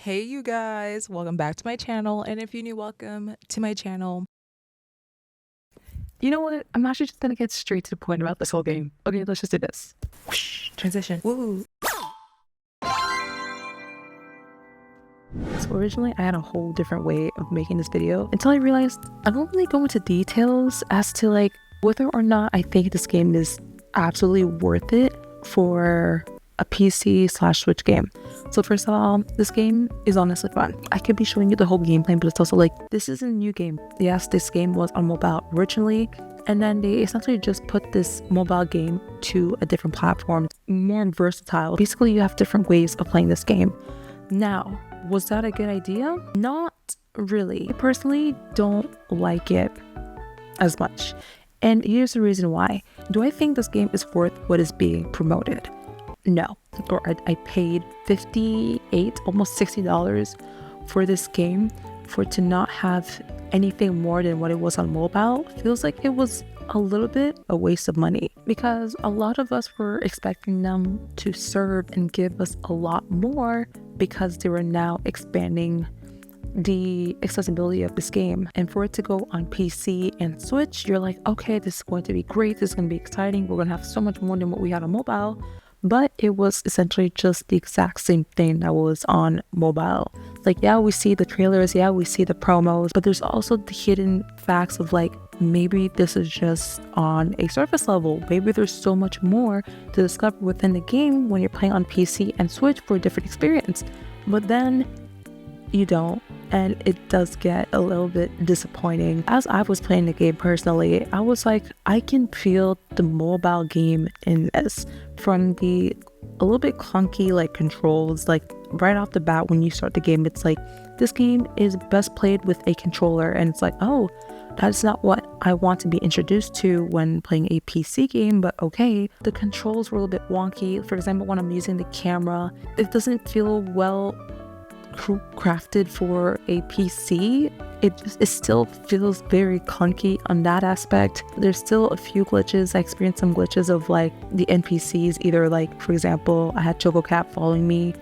Hey you guys, welcome back to my channel, and if you're new, welcome to my channel. You know what? I'm actually just gonna get straight to the point about this whole game. Okay, let's just do this. Whoosh, transition. Woo. So originally I had a whole different way of making this video until I realized I don't really go into details as to like whether or not I think this game is absolutely worth it for a PC/Switch game. So first of all, this game is honestly fun. I could be showing you the whole gameplay, but it's also like, this is a new game. Yes, this game was on mobile originally, and then they essentially just put this mobile game to a different platform, more versatile. Basically, you have different ways of playing this game. Now, was that a good idea? Not really. I personally don't like it as much. And here's the reason why. Do I think this game is worth what is being promoted? No. Or I paid $58, almost $60 for this game. For it to not have anything more than what it was on mobile feels like it was a little bit a waste of money, because a lot of us were expecting them to serve and give us a lot more, because they were now expanding the accessibility of this game. And for it to go on PC and Switch, you're like, okay, this is going to be great, this is going to be exciting, we're going to have so much more than what we had on mobile. But it was essentially just the exact same thing that was on mobile. Like, yeah, we see the trailers, yeah, we see the promos, but there's also the hidden facts of like, maybe this is just on a surface level. Maybe there's so much more to discover within the game when you're playing on PC and Switch for a different experience. But then you don't, and it does get a little bit disappointing. As I was playing the game personally, I was like, I can feel the mobile game in this, from the a little bit clunky like controls. Like right off the bat when you start the game, it's like, this game is best played with a controller, and it's like, oh, that's not what I want to be introduced to when playing a PC game, but okay. The controls were a little bit wonky. For example, when I'm using the camera, it doesn't feel well crafted for a PC. It still feels very clunky on that aspect. There's still a few glitches. I experienced some glitches of like the NPCs, either like, for example, I had Chococat following me,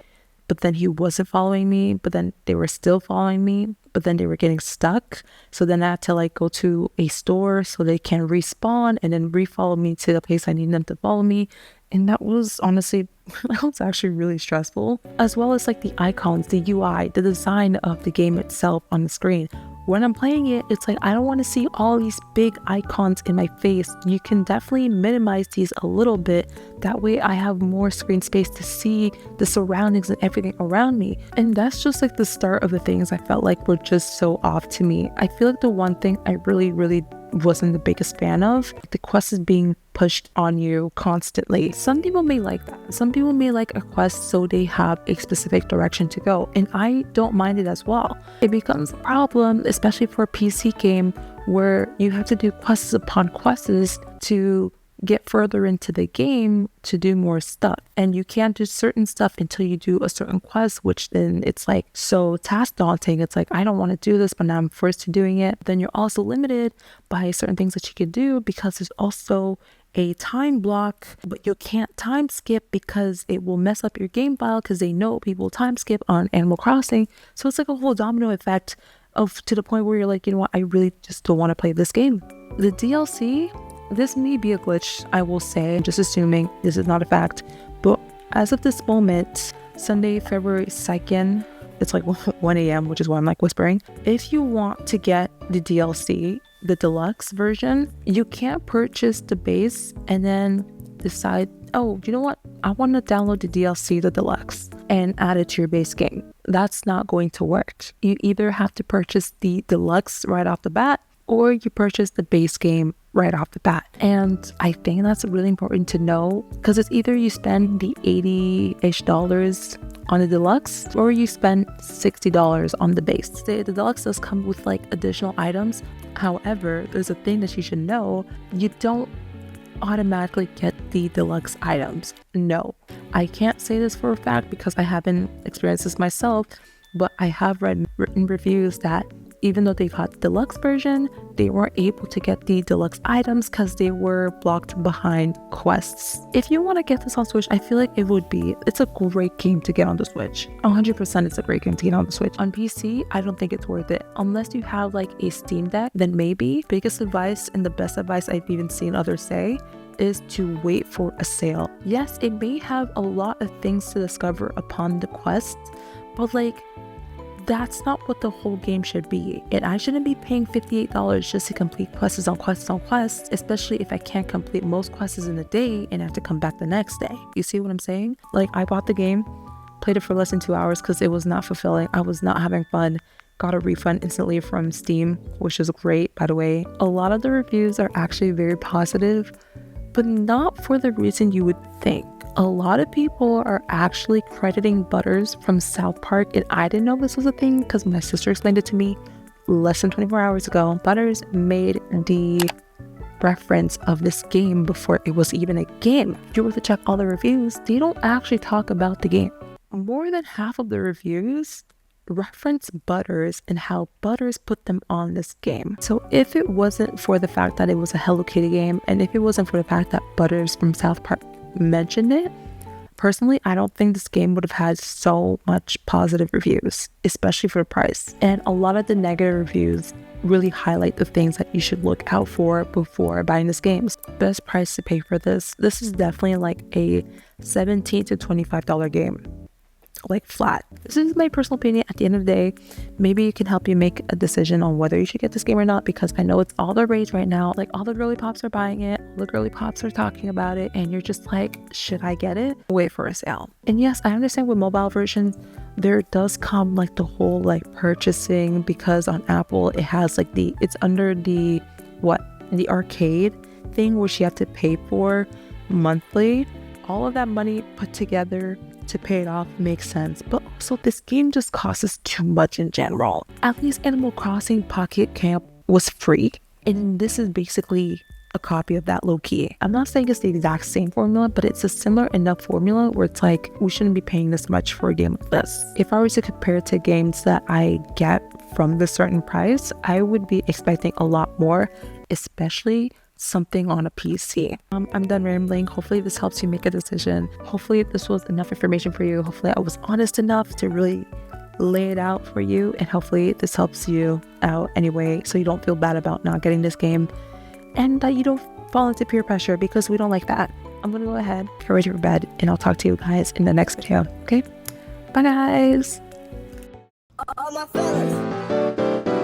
but then he wasn't following me, but then they were still following me, but then they were getting stuck. So then I had to like go to a store so they can respawn and then re-follow me to the place I need them to follow me. And that was honestly, that was actually really stressful. As well as like the icons, the UI, the design of the game itself on the screen. When I'm playing it, it's like, I don't want to see all these big icons in my face. You can definitely minimize these a little bit. That way I have more screen space to see the surroundings and everything around me. And that's just like the start of the things I felt like were just so off to me. I feel like the one thing I really wasn't the biggest fan of, the quest is being pushed on you constantly. Some people may like that. Some people may like a quest so they have a specific direction to go, and I don't mind it as well. It becomes a problem, especially for a PC game, where you have to do quests upon quests to get further into the game to do more stuff, and you can't do certain stuff until you do a certain quest, which then it's like so task daunting. It's like, I don't want to do this, but now I'm forced to doing it. Then you're also limited by certain things that you can do, because there's also a time block, but you can't time skip because it will mess up your game file, because they know people time skip on Animal Crossing. So it's like a whole domino effect of, to the point where you're like, you know what, I really just don't want to play this game. The DLC, this may be a glitch, I will say, just assuming this is not a fact, but as of this moment, Sunday, February 2nd, it's like 1 a.m., which is why I'm like whispering. If you want to get the DLC, the deluxe version, you can't purchase the base and then decide, oh, you know what, I want to download the DLC, the deluxe, and add it to your base game. That's not going to work. You either have to purchase the deluxe right off the bat, or you purchase the base game right off the bat. And I think that's really important to know, because it's either you spend the $80-ish on the deluxe, or you spend $60 on the base. The deluxe does come with like additional items. However, there's a thing that you should know: you don't automatically get the deluxe items. No, I can't say this for a fact because I haven't experienced this myself, but I have read written reviews that even though they got the deluxe version, they weren't able to get the deluxe items because they were blocked behind quests. If you want to get this on Switch, I feel like it's a great game to get on the Switch. 100% it's a great game to get on the Switch. On PC, I don't think it's worth it. Unless you have like a Steam Deck, then maybe. Biggest advice and the best advice I've even seen others say is to wait for a sale. Yes, it may have a lot of things to discover upon the quest, but like, that's not what the whole game should be. And I shouldn't be paying $58 just to complete quests on quests on quests, especially if I can't complete most quests in a day and have to come back the next day. You see what I'm saying? Like, I bought the game, played it for less than 2 hours because it was not fulfilling. I was not having fun. Got a refund instantly from Steam, which is great, by the way. A lot of the reviews are actually very positive, but not for the reason you would think. A lot of people are actually crediting Butters from South Park, and I didn't know this was a thing because my sister explained it to me less than 24 hours ago. Butters made the reference of this game before it was even a game. If you were to check all the reviews, they don't actually talk about the game. More than half of the reviews reference Butters and how Butters put them on this game. So if it wasn't for the fact that it was a Hello Kitty game, and if it wasn't for the fact that Butters from South Park mentioned it, personally, I don't think this game would have had so much positive reviews, especially for the price. And a lot of the negative reviews really highlight the things that you should look out for before buying this game. Best price to pay for this. This is definitely like a $17 to $25 game. Like flat. This is my personal opinion. At the end of the day, maybe it can help you make a decision on whether you should get this game or not, because I know it's all the rage right now. Like, all the girly pops are buying it, all the girly pops are talking about it, and you're just like, should I get it? Wait for a sale. And yes, I understand with mobile versions there does come like the whole like purchasing, because on Apple it has like it's under the arcade thing, which you have to pay for monthly. All of that money put together to pay it off makes sense, but also this game just costs too much in general. At least Animal Crossing Pocket Camp was free, and this is basically a copy of that low-key. I'm not saying it's the exact same formula, but it's a similar enough formula where it's like, we shouldn't be paying this much for a game like this. If I were to compare it to games that I get from this certain price, I would be expecting a lot more, especially something on a PC. I'm done rambling. Hopefully this helps you make a decision. Hopefully this was enough information for you. Hopefully I was honest enough to really lay it out for you, and hopefully this helps you out anyway, so you don't feel bad about not getting this game, and that you don't fall into peer pressure, because we don't like that. I'm gonna go ahead, get ready for bed, and I'll talk to you guys in the next video. Okay, bye guys. All my fellas.